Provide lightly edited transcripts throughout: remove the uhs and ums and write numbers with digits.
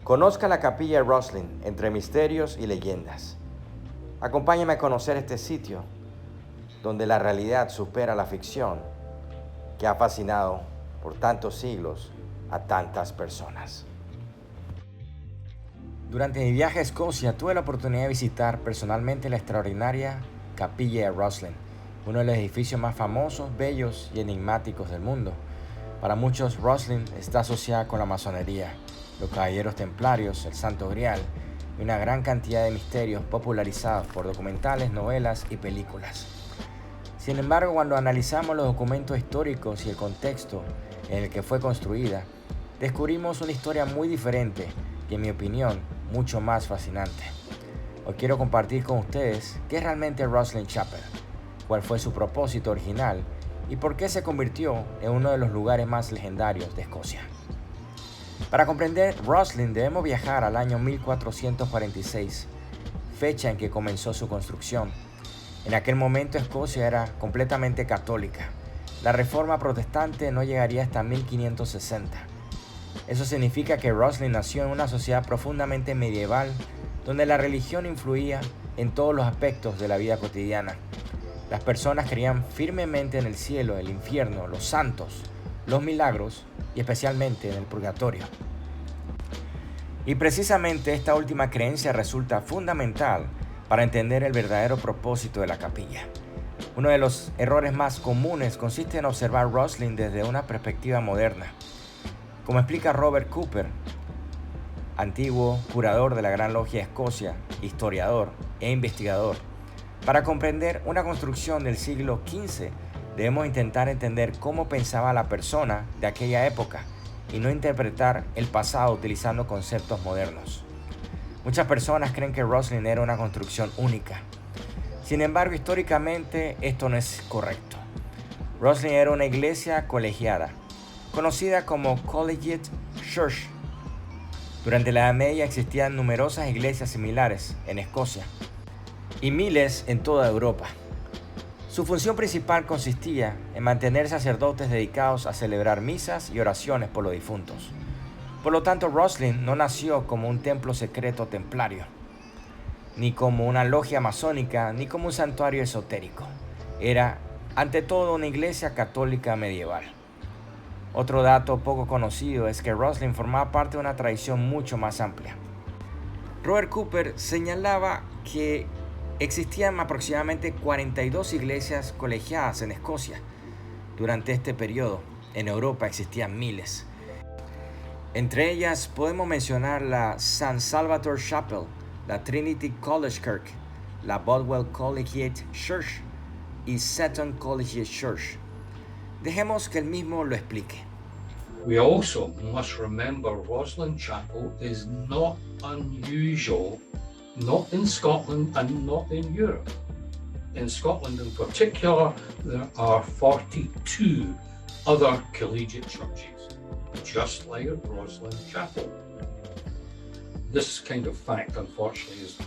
Conozca la capilla de Rosslyn entre misterios y leyendas. Acompáñame a conocer este sitio donde la realidad supera la ficción que ha fascinado por tantos siglos a tantas personas. Durante mi viaje a Escocia tuve la oportunidad de visitar personalmente la extraordinaria capilla de Rosslyn, uno de los edificios más famosos, bellos y enigmáticos del mundo. Para muchos, Rosslyn está asociada con la masonería, los caballeros templarios, el Santo Grial y una gran cantidad de misterios popularizados por documentales, novelas y películas. Sin embargo, cuando analizamos los documentos históricos y el contexto en el que fue construida, descubrimos una historia muy diferente y, en mi opinión, mucho más fascinante. Hoy quiero compartir con ustedes qué es realmente Rosslyn Chapel, cuál fue su propósito original y por qué se convirtió en uno de los lugares más legendarios de Escocia. Para comprender Rosslyn debemos viajar al año 1446, fecha en que comenzó su construcción. En aquel momento Escocia era completamente católica. La reforma protestante no llegaría hasta 1560. Eso significa que Rosslyn nació en una sociedad profundamente medieval, donde la religión influía en todos los aspectos de la vida cotidiana. Las personas creían firmemente en el cielo, el infierno, los santos, los milagros y especialmente en el purgatorio. Y precisamente esta última creencia resulta fundamental para entender el verdadero propósito de la capilla. Uno de los errores más comunes consiste en observar Rosslyn desde una perspectiva moderna. Como explica Robert Cooper, antiguo curador de la Gran Logia de Escocia, historiador e investigador, para comprender una construcción del siglo XV debemos intentar entender cómo pensaba la persona de aquella época y no interpretar el pasado utilizando conceptos modernos. Muchas personas creen que Rosslyn era una construcción única. Sin embargo, históricamente esto no es correcto. Rosslyn era una iglesia colegiada, conocida como Collegiate Church. Durante la Edad Media existían numerosas iglesias similares en Escocia y miles en toda Europa. Su función principal consistía en mantener sacerdotes dedicados a celebrar misas y oraciones por los difuntos. Por lo tanto, Rosslyn no nació como un templo secreto templario, ni como una logia masónica, ni como un santuario esotérico. Era, ante todo, una iglesia católica medieval. Otro dato poco conocido es que Rosslyn formaba parte de una tradición mucho más amplia. Robert Cooper señalaba que existían aproximadamente 42 iglesias colegiadas en Escocia. Durante este periodo, en Europa existían miles. Entre ellas podemos mencionar la St. Salvator Chapel, la Trinity College Kirk, la Bodwell Collegiate Church y Seton Collegiate Church. Dejemos que él mismo lo explique. We also must remember Rosslyn Chapel is not unusual, not in Scotland and not in Europe. In Scotland in particular, there are 42 other collegiate churches, just like Rosslyn Chapel. This kind of fact, unfortunately, is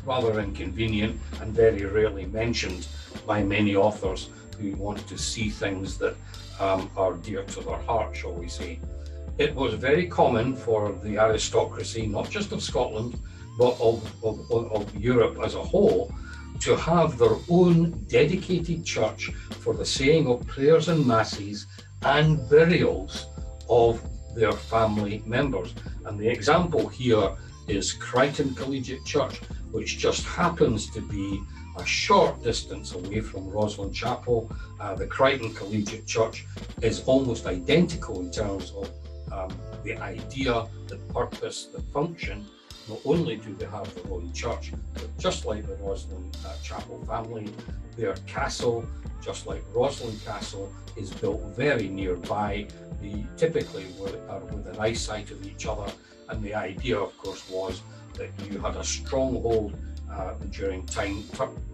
rather inconvenient and very rarely mentioned by many authors who want to see things that are dear to their heart, shall we say. It was very common for the aristocracy, not just of Scotland, but of Europe as a whole, to have their own dedicated church for the saying of prayers and masses and burials of their family members. And the example here is Crichton Collegiate Church, which just happens to be a short distance away from Rosslyn Chapel. The Crichton Collegiate Church is almost identical in terms of the idea, the purpose, the function. Not only do they have their own church, but just like the Rosslyn Chapel family, their castle, just like Rosslyn Castle, is built very nearby. They typically are within eyesight of each other, and the idea, of course, was that you had a stronghold during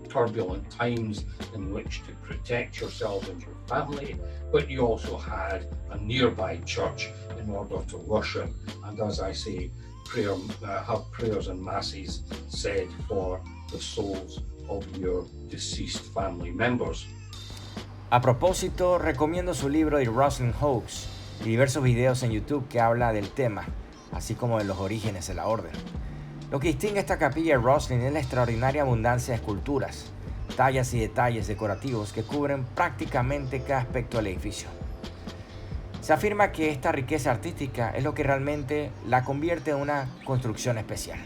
turbulent times in which to protect yourself and your family, but you also had a nearby church in order to worship, and as I say, have prayers and masses said for the souls of your deceased family members. A propósito, recomiendo su libro The Rosslyn Hoax y diversos videos en YouTube que habla del tema. así como de los orígenes de la orden. Lo que distingue a esta capilla de Roslin es la extraordinaria abundancia de esculturas, tallas y detalles decorativos que cubren prácticamente cada aspecto del edificio. Se afirma que esta riqueza artística es lo que realmente la convierte en una construcción especial.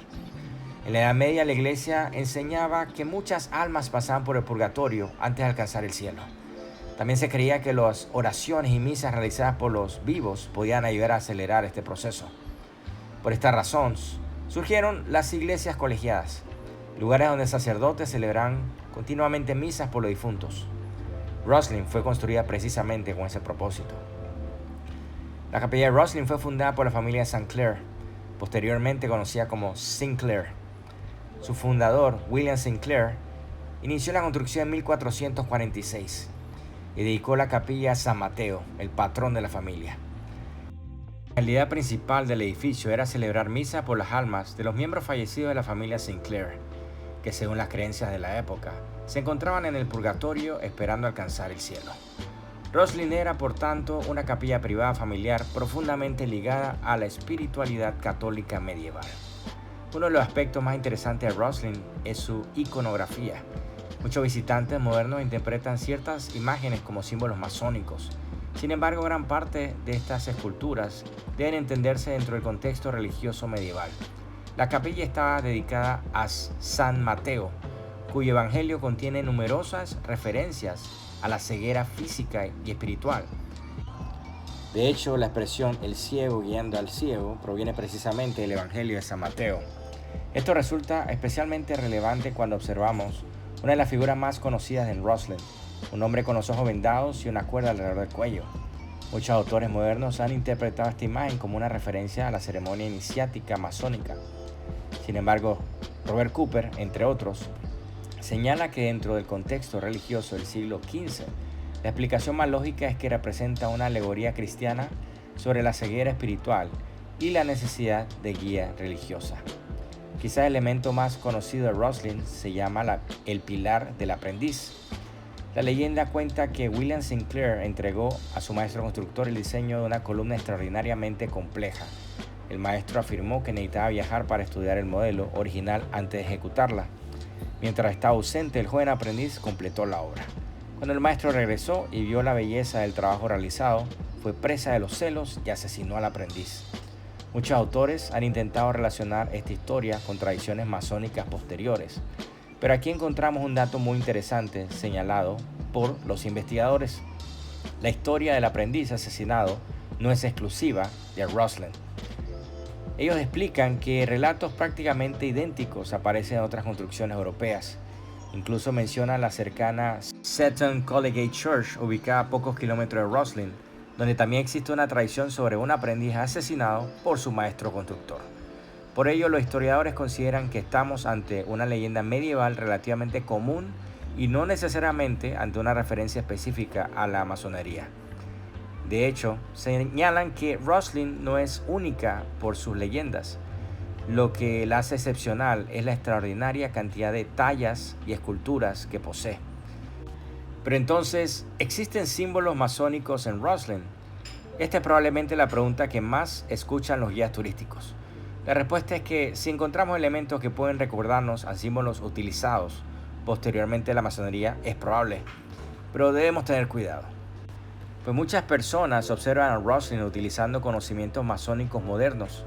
En la Edad Media la iglesia enseñaba que muchas almas pasaban por el purgatorio antes de alcanzar el cielo. También se creía que las oraciones y misas realizadas por los vivos podían ayudar a acelerar este proceso. Por esta razón, surgieron las iglesias colegiadas, lugares donde sacerdotes celebran continuamente misas por los difuntos. Roslin fue construida precisamente con ese propósito. La capilla de Roslin fue fundada por la familia Sinclair, posteriormente conocida como Sinclair. Su fundador, William Sinclair, inició la construcción en 1446 y dedicó la capilla a San Mateo, el patrón de la familia. La finalidad principal del edificio era celebrar misa por las almas de los miembros fallecidos de la familia Sinclair, que según las creencias de la época, se encontraban en el purgatorio esperando alcanzar el cielo. Roslin era, por tanto, una capilla privada familiar profundamente ligada a la espiritualidad católica medieval. Uno de los aspectos más interesantes de Roslin es su iconografía. Muchos visitantes modernos interpretan ciertas imágenes como símbolos masónicos. Sin embargo, gran parte de estas esculturas deben entenderse dentro del contexto religioso medieval. La capilla estaba dedicada a San Mateo, cuyo evangelio contiene numerosas referencias a la ceguera física y espiritual. De hecho, la expresión "el ciego guiando al ciego" proviene precisamente del evangelio de San Mateo. Esto resulta especialmente relevante cuando observamos una de las figuras más conocidas en Roslin, un hombre con los ojos vendados y una cuerda alrededor del cuello. Muchos autores modernos han interpretado esta imagen como una referencia a la ceremonia iniciática masónica. Sin embargo, Robert Cooper, entre otros, señala que dentro del contexto religioso del siglo XV, la explicación más lógica es que representa una alegoría cristiana sobre la ceguera espiritual y la necesidad de guía religiosa. Quizás el elemento más conocido de Roslin se llama el pilar del aprendiz. La leyenda cuenta que William Sinclair entregó a su maestro constructor el diseño de una columna extraordinariamente compleja. El maestro afirmó que necesitaba viajar para estudiar el modelo original antes de ejecutarla. Mientras estaba ausente, el joven aprendiz completó la obra. Cuando el maestro regresó y vio la belleza del trabajo realizado, fue presa de los celos y asesinó al aprendiz. Muchos autores han intentado relacionar esta historia con tradiciones masónicas posteriores, pero aquí encontramos un dato muy interesante señalado por los investigadores. La historia del aprendiz asesinado no es exclusiva de Roslin. Ellos explican que relatos prácticamente idénticos aparecen en otras construcciones europeas. Incluso mencionan la cercana Seton Collegiate Church, ubicada a pocos kilómetros de Roslin, donde también existe una tradición sobre un aprendiz asesinado por su maestro constructor. Por ello, los historiadores consideran que estamos ante una leyenda medieval relativamente común y no necesariamente ante una referencia específica a la masonería. De hecho, señalan que Roslin no es única por sus leyendas. Lo que la hace excepcional es la extraordinaria cantidad de tallas y esculturas que posee. Pero entonces, ¿existen símbolos masónicos en Roslin? Esta es probablemente la pregunta que más escuchan los guías turísticos. La respuesta es que si encontramos elementos que pueden recordarnos a símbolos utilizados posteriormente en la masonería, es probable, pero debemos tener cuidado. Pues muchas personas observan a Roslin utilizando conocimientos masónicos modernos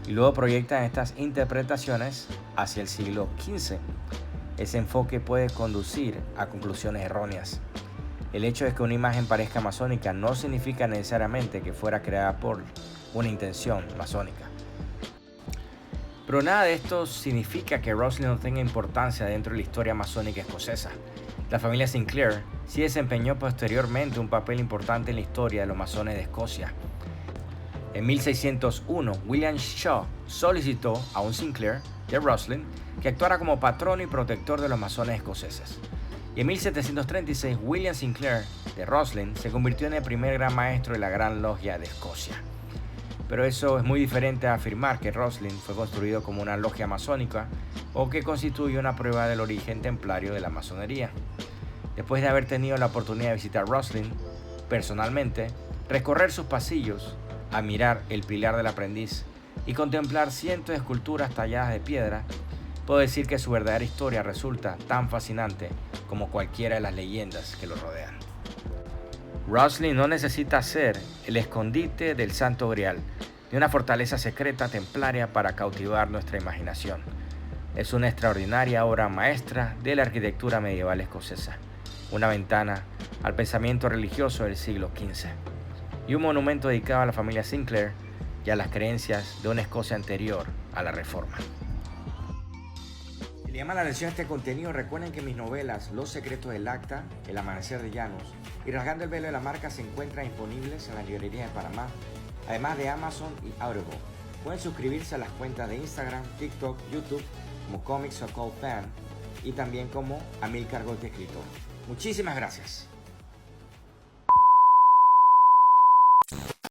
y luego proyectan estas interpretaciones hacia el siglo XV. Ese enfoque puede conducir a conclusiones erróneas. El hecho de que una imagen parezca masónica no significa necesariamente que fuera creada por una intención masónica. Pero nada de esto significa que Roslin no tenga importancia dentro de la historia masónica escocesa. La familia Sinclair sí desempeñó posteriormente un papel importante en la historia de los masones de Escocia. En 1601, William Shaw solicitó a un Sinclair de Roslin que actuara como patrono y protector de los masones escoceses. Y en 1736, William Sinclair de Roslin se convirtió en el primer gran maestro de la Gran Logia de Escocia. Pero eso es muy diferente a afirmar que Roslin fue construido como una logia masónica o que constituye una prueba del origen templario de la masonería. Después de haber tenido la oportunidad de visitar Roslin personalmente, recorrer sus pasillos, admirar el pilar del aprendiz y contemplar cientos de esculturas talladas de piedra, puedo decir que su verdadera historia resulta tan fascinante como cualquiera de las leyendas que lo rodean. Roslin no necesita ser el escondite del Santo Grial, ni una fortaleza secreta templaria para cautivar nuestra imaginación. Es una extraordinaria obra maestra de la arquitectura medieval escocesa, una ventana al pensamiento religioso del siglo XV, y un monumento dedicado a la familia Sinclair y a las creencias de una Escocia anterior a la Reforma. Si le llama la atención este contenido, recuerden que mis novelas Los secretos del Acta, El amanecer de Llanos y Rasgando el velo de la marca se encuentran disponibles en las librerías de Panamá, además de Amazon y Audible. Pueden suscribirse a las cuentas de Instagram, TikTok, YouTube como Comics Occult Fan y también como Amilcar Golpe Escritor. Muchísimas gracias.